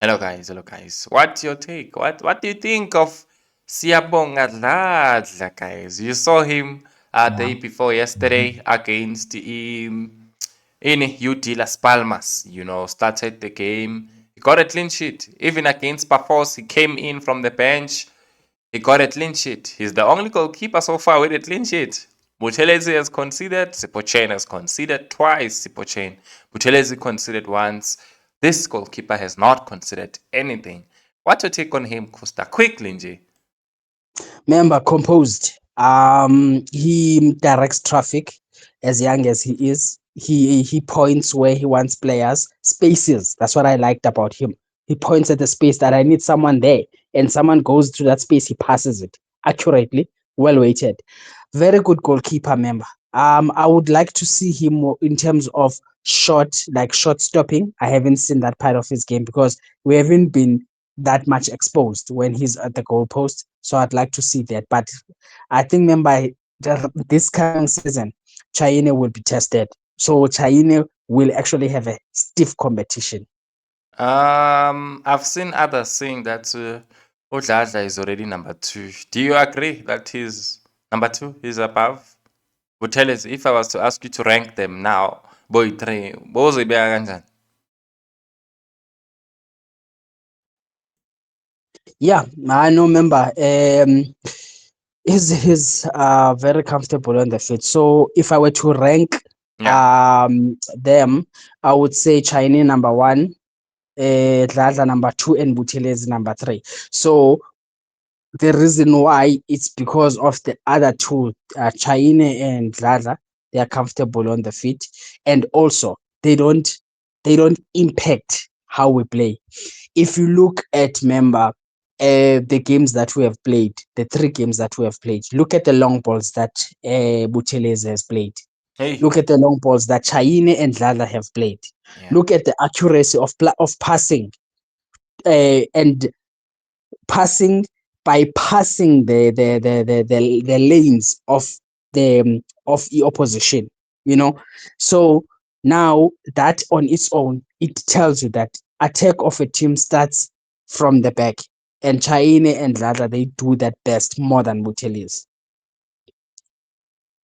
Hello guys, hello guys. What's your take? What do you think of Siyabonga Dladla, guys? You saw him Yeah. day before yesterday against in UD Las Palmas. Started the game. He got a clean sheet. Even against Pafos, he came in from the bench. He got a clean sheet. He's the only goalkeeper so far with a clean sheet. Buthelezi has conceded. Sipochain has conceded twice. Sipochain. Buthelezi conceded once. This goalkeeper has not conceded anything. What's your take on him, Costa? Quickly, Nje. Member composed. He directs traffic as young as he is. He points where he wants players, spaces. That's what I liked about him. He points at the space that I need someone there, and someone goes to that space. He passes it accurately, well weighted. Very good goalkeeper, member. I would like to see him more in terms of shot stopping. I haven't seen that part of his game because we haven't been that much exposed when he's at the goalpost. So I'd like to see that. But I think, remember, this coming season, China will be tested. So China will actually have a stiff competition. I've seen others saying that Odladla is already number 2. Do you agree that he's number 2? He's above? Buthelezi, if I was to ask you to rank them now, boy 3, bowuzibeka kanjani? Yeah, I know. Remember, he's very comfortable on the field. So if I were to rank Yeah. them, I would say China number 1, Dladla number 2, and Buthelezi number 3. So the reason why it's because of the other two, Chaine and Dladla. They are comfortable on the feet, and also they don't they don't impact how we play. If you look at member, the games that we have played, the 3 games that we have played, look at the long balls that Buthelezi has played. Hey. Look at the long balls that Chaine and Dladla have played. Yeah. Look at the accuracy of passing, and passing bypassing the lanes of the opposition, you know. So now that on its own, it tells you that attack of a team starts from the back, and Chaine and Lada, they do that best more than Buthelezi.